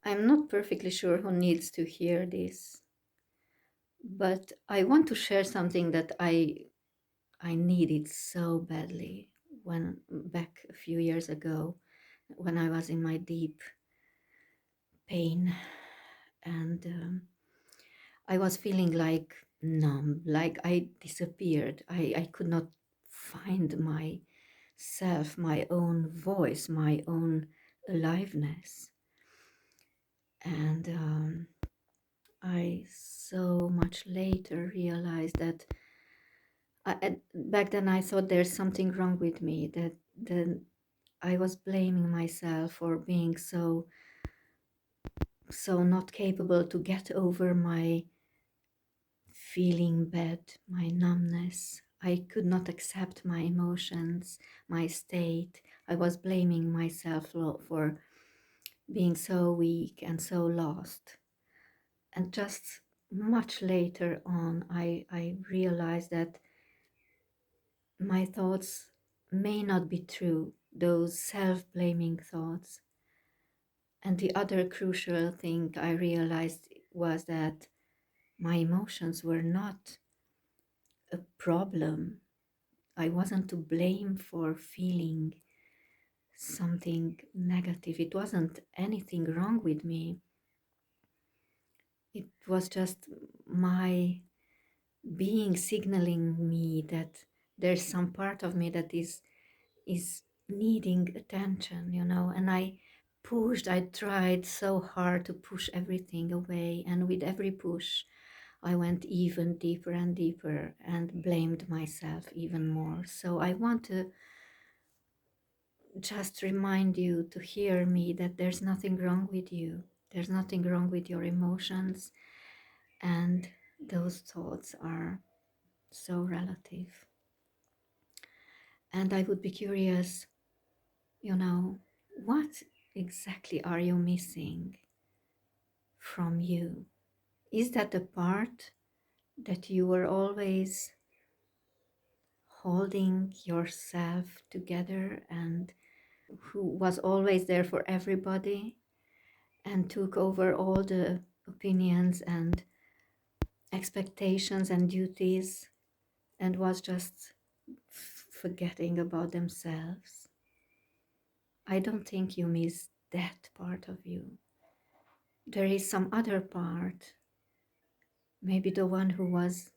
I'm not perfectly sure who needs to hear this, but I want to share something that I needed so badly when back a few years ago when I was in my deep pain and I was feeling like numb, like I disappeared. I could not find myself, my own voice, my own aliveness. And I so much later realized that back then I thought there's something wrong with me, that then I was blaming myself for being so not capable to get over my feeling bad, my numbness. I could not accept my emotions, my state. I was blaming myself for being so weak and so lost. And just much later on, I realized that my thoughts may not be true, those self blaming thoughts. And the other crucial thing I realized was that my emotions were not a problem. I wasn't to blame for feeling something negative. It wasn't anything wrong with me. It was just my being signaling me that there's some part of me that is needing attention, and I tried so hard to push everything away, and with every push I went even deeper and deeper and blamed myself even more. So I want to just remind you to hear me that there's nothing wrong with you. There's nothing wrong with your emotions, and those thoughts are so relative. And I would be curious, what exactly are you missing from you? Is that the part that you were always holding yourself together and who was always there for everybody and took over all the opinions and expectations and duties and was just forgetting about themselves? I don't think you miss that part of you. There is some other part, maybe the one who was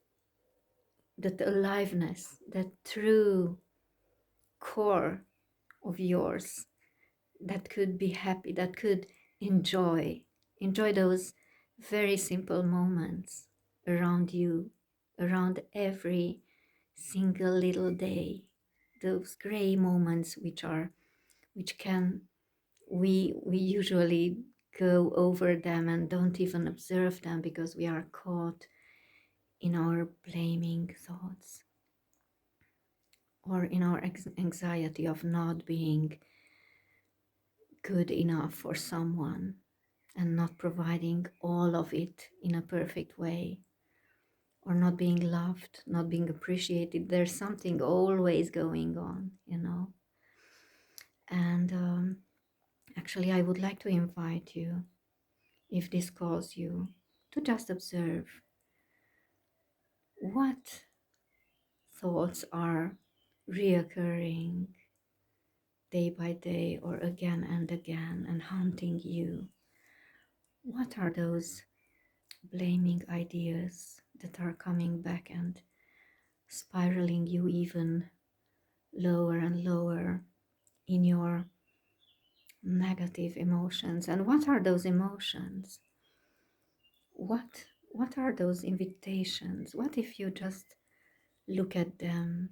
that aliveness, that true core of yours that could be happy, that could enjoy those very simple moments around you, around every single little day, those gray moments which can we usually go over them and don't even observe them because we are caught in our blaming thoughts or in our anxiety of not being good enough for someone and not providing all of it in a perfect way, or not being loved, not being appreciated. There's something always going on. And actually, I would like to invite you, if this calls you, to just observe what thoughts are reoccurring day by day or again and again and haunting you. What are those blaming ideas that are coming back and spiraling you even lower and lower in your negative emotions? And what are those emotions? What are those invitations? What if you just look at them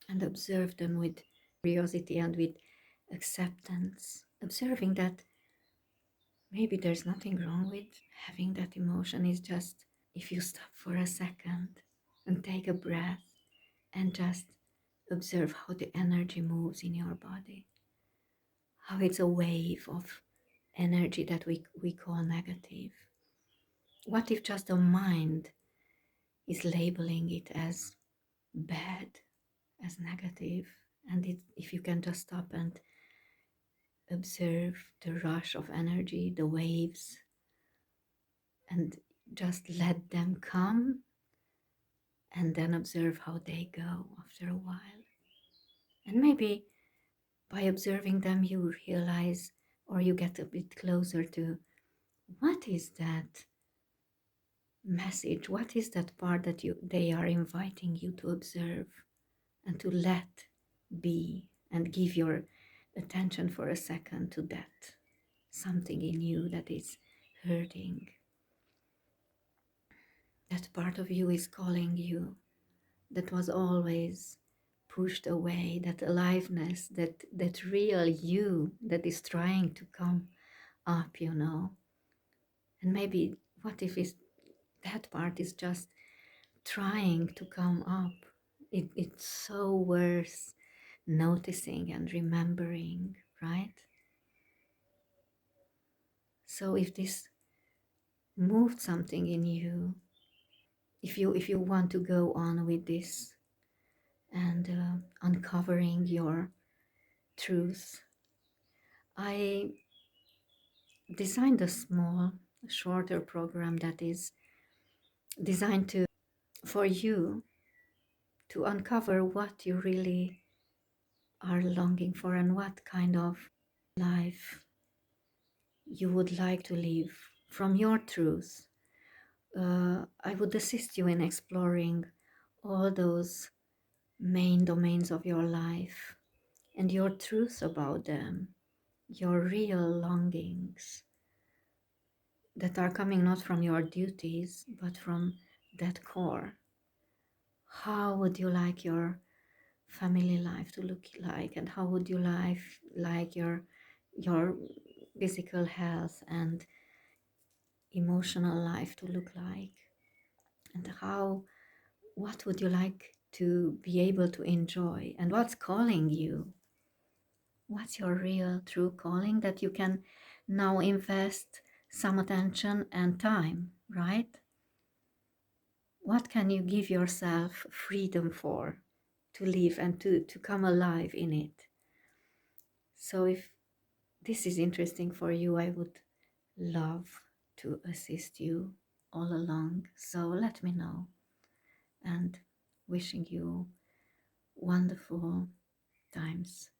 and observe them with curiosity and with acceptance, observing that maybe there's nothing wrong with having that emotion. It's just if you stop for a second and take a breath and just observe how the energy moves in your body, how it's a wave of energy that we call negative. What if just the mind is labeling it as bad, as negative? And if you can just stop and observe the rush of energy, the waves, and just let them come, and then observe how they go after a while. And maybe by observing them, you realize, or you get a bit closer to, what is that message? What is that part that they are inviting you to observe and to let be, and give your attention for a second to that something in you that is hurting. That part of you is calling you, that was always pushed away, that aliveness, that real you that is trying to come up, you know. And maybe what if that part is just trying to come up? It's so worth noticing and remembering, right? So if this moved something in you, if you want to go on with this and uncovering your truth, I designed a small, shorter program that is designed to for you to uncover what you really are longing for and what kind of life you would like to live from your truth. I would assist you in exploring all those main domains of your life and your truth about them, your real longings that are coming not from your duties but from that core. How would you like your family life to look like, and how would you like your physical health and emotional life to look like, and what would you like to be able to enjoy, and what's calling you? What's your real true calling that you can now invest some attention and time, right? What can you give yourself freedom for, to live and to come alive in it? So if this is interesting for you, I would love to assist you all along. So let me know, and wishing you wonderful times.